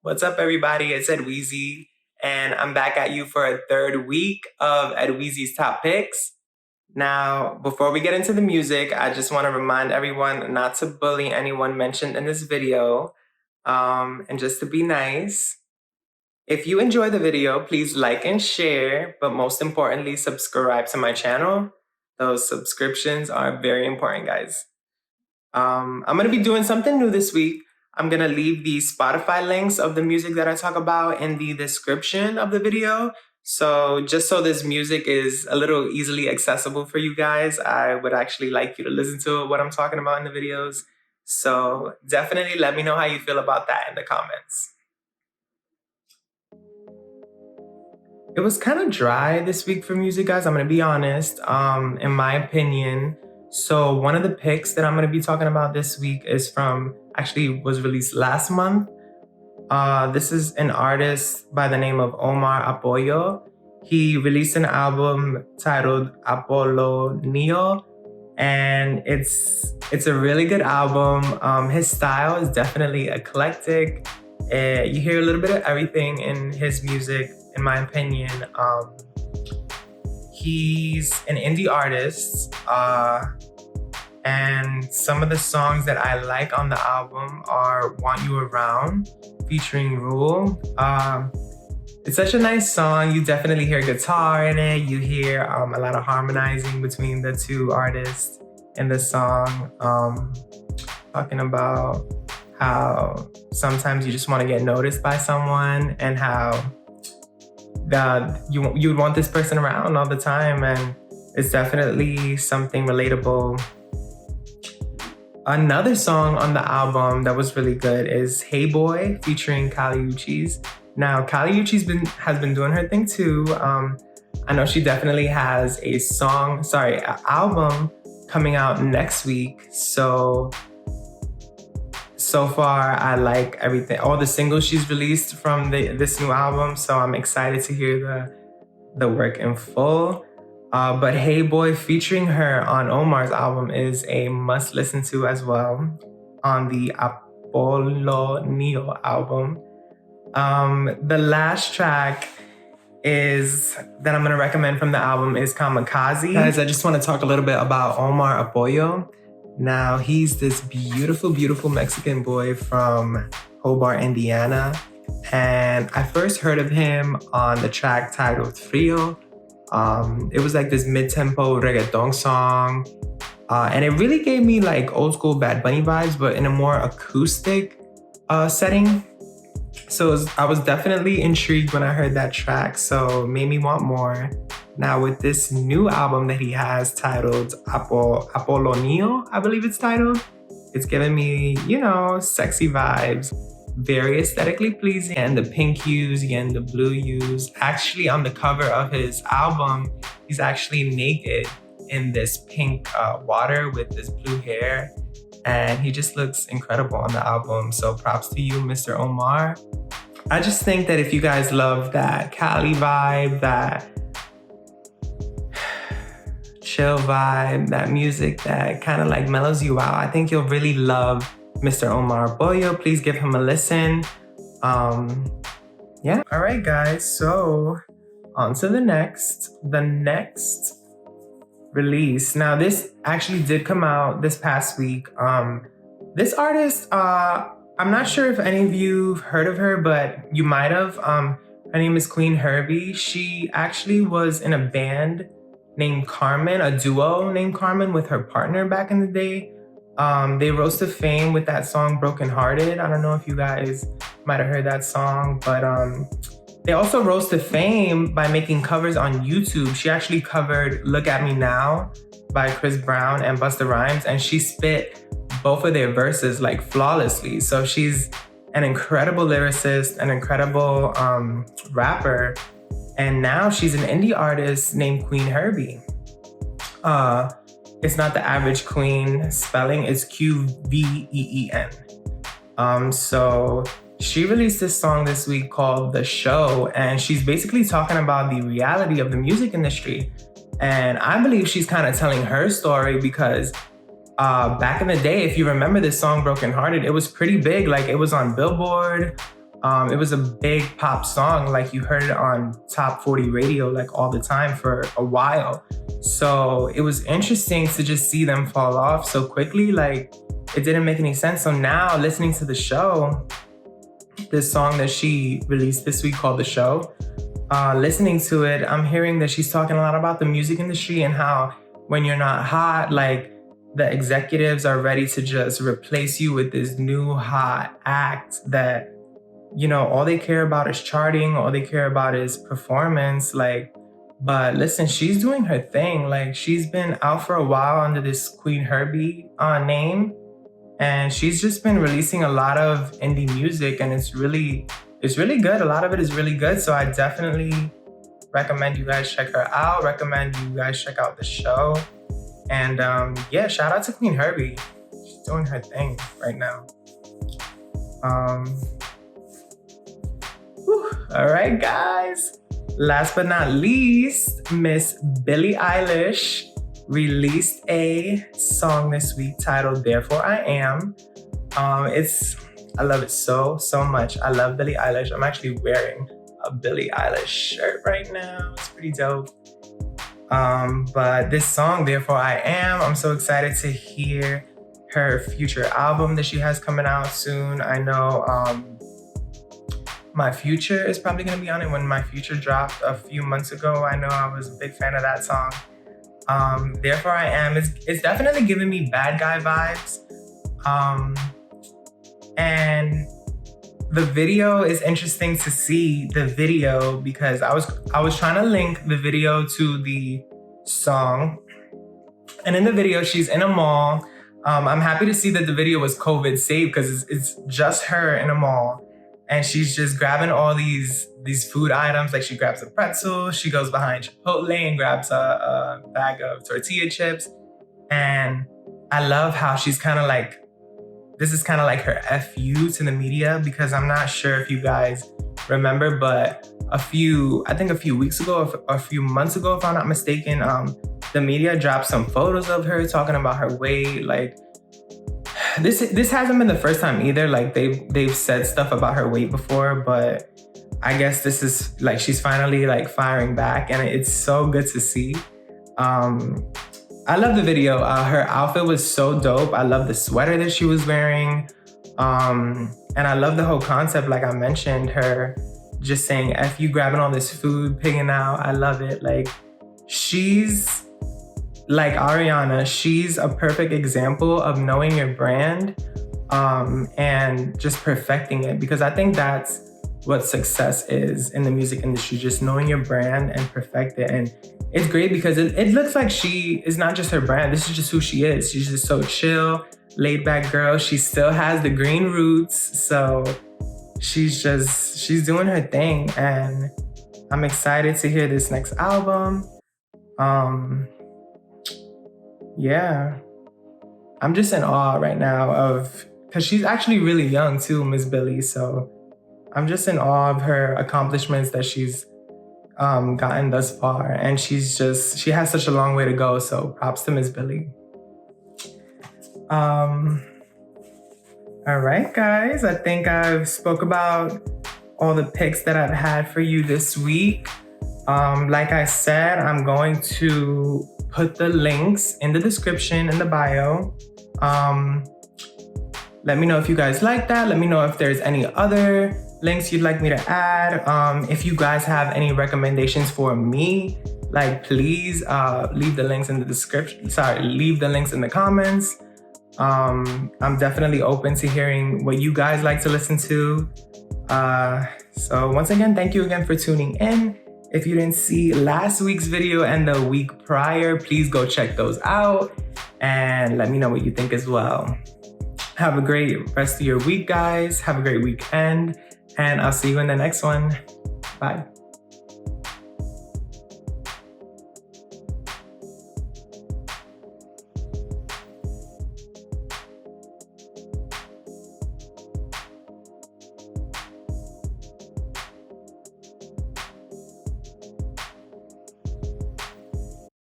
What's up, everybody? It's Edweezy, and I'm back at you for a third week of Edweezy's Top Picks. Now, before we get into the music, I just want to remind everyone not to bully anyone mentioned in this video, and just to be nice. If you enjoy the video, please like and share, but most importantly, subscribe to my channel. Those subscriptions are very important, guys. I'm going to be doing something new this week. I'm going to leave the Spotify links of the music that I talk about in the description of the video. So just so this music is a little easily accessible for you guys, I would actually like you to listen to what I'm talking about in the videos. So definitely let me know how you feel about that in the comments. It was kind of dry this week for music, guys. I'm going to be honest, in my opinion. So one of the picks that I'm going to be talking about this week is was released last month. This is an artist by the name of Omar Apoyo. He released an album titled Apollo Neo, and it's a really good album. His style is definitely eclectic. You hear a little bit of everything in his music, in my opinion. He's an indie artist, and some of the songs that I like on the album are Want You Around, featuring Rule. It's such a nice song. You definitely hear guitar in it. You hear a lot of harmonizing between the two artists in the song, talking about how sometimes you just want to get noticed by someone and how you would want this person around all the time, and it's definitely something relatable. Another song on the album that was really good is Hey Boy featuring Kali Uchis. Now, Kali Uchis has been doing her thing too. I know she definitely has an album coming out next week. So far, I like everything, all the singles she's released from this new album. So I'm excited to hear the work in full. But Hey Boy featuring her on Omar's album is a must listen to as well on the Apollo Neo album. The last track that I'm going to recommend from the album is Kamikaze. Guys, I just want to talk a little bit about Omar Apoyo. Now, he's this beautiful, beautiful Mexican boy from Hobart, Indiana. And I first heard of him on the track titled Frio. It was like this mid-tempo reggaeton song. And it really gave me like old school Bad Bunny vibes, but in a more acoustic setting. So I was definitely intrigued when I heard that track, so it made me want more. Now with this new album that he has titled Apollo Neo, I believe it's titled, it's giving me, sexy vibes. Very aesthetically pleasing, and the pink hues and the blue hues. Actually, on the cover of his album, he's actually naked in this pink water with this blue hair, and he just looks incredible on the album. So props to you, Mr. Omar. I just think that if you guys love that Cali vibe, that chill vibe, that music that kind of like mellows you out, I think you'll really love Mr. Omar Apoyo. Please give him a listen. Yeah. All right, guys. So on to the next release. Now, this actually did come out this past week. This artist, I'm not sure if any of you have heard of her, but you might have. Her name is Queen Herbie. She actually was in a band named Carmen, a duo named Carmen with her partner back in the day. They rose to fame with that song Broken Hearted. I don't know if you guys might have heard that song, but they also rose to fame by making covers on YouTube. She actually covered Look At Me Now by Chris Brown and Busta Rhymes, and she spit both of their verses like flawlessly. So she's an incredible lyricist, an incredible rapper, and now she's an indie artist named Queen Herbie. It's not the average queen spelling, it's Queen. So she released this song this week called The Show, and she's basically talking about the reality of the music industry. And I believe she's kind of telling her story because back in the day, if you remember this song Broken Hearted, it was pretty big. Like, it was on Billboard. It was a big pop song. Like you heard it on top 40 radio like all the time for a while. So it was interesting to just see them fall off so quickly. Like it didn't make any sense. So now listening to the show, this song that she released this week called The Show, listening to it, I'm hearing that she's talking a lot about the music industry and how when you're not hot, like the executives are ready to just replace you with this new hot act that, you know, all they care about is charting, all they care about is performance. Like, but listen, she's doing her thing. Like she's been out for a while under this Queen Herbie name, and she's just been releasing a lot of indie music, and it's really good. A lot of it is really good. So I definitely recommend you guys check her out. Recommend you guys check out The Show. And yeah, shout out to Queen Herbie. She's doing her thing right now. All right, guys. Last but not least, Miss Billie Eilish released a song this week titled Therefore I Am. I love it so much. I love Billie Eilish. I'm actually wearing a Billie Eilish shirt right now. It's pretty dope. But this song, Therefore I Am, I'm so excited to hear her future album that she has coming out soon. I know My Future is probably gonna be on it. When My Future dropped a few months ago, I know I was a big fan of that song. Therefore I Am, it's definitely giving me Bad Guy vibes. And the video is interesting to see the video because I was trying to link the video to the song. And in the video, she's in a mall. I'm happy to see that the video was COVID safe because it's just her in a mall. And she's just grabbing all these food items. Like she grabs a pretzel, she goes behind Chipotle and grabs a bag of tortilla chips. And I love how she's kind of like, this is kind of like her FU to the media, because I'm not sure if you guys remember, but a few weeks ago, or a few months ago, if I'm not mistaken, the media dropped some photos of her talking about her weight. Like this hasn't been the first time either. Like they've said stuff about her weight before, but I guess this is like she's finally like firing back, and it's so good to see. I love the video. Her outfit was so dope. I love the sweater that she was wearing. And I love the whole concept. Like I mentioned, her just saying, F you grabbing all this food, pigging out. I love it. Like she's like Ariana. She's a perfect example of knowing your brand and just perfecting it. Because I think that's what success is in the music industry, just knowing your brand and perfect it. And it's great because it looks like she is not just her brand. This is just who she is. She's just so chill, laid back girl. She still has the green roots. So she's doing her thing. And I'm excited to hear this next album. Yeah, I'm just in awe right now because she's actually really young too, Miss Billie. So I'm just in awe of her accomplishments that she's gotten thus far. And she has such a long way to go. So props to Miss Billie. All right, guys. I think I've spoke about all the picks that I've had for you this week. Like I said, I'm going to put the links in the description, in the bio. Let me know if you guys like that. Let me know if there's any other links you'd like me to add. If you guys have any recommendations for me, like please leave the links in the description. Leave the links in the comments. I'm definitely open to hearing what you guys like to listen to. So once again, thank you again for tuning in. If you didn't see last week's video and the week prior, please go check those out and let me know what you think as well. Have a great rest of your week, guys. Have a great weekend, and I'll see you in the next one. Bye.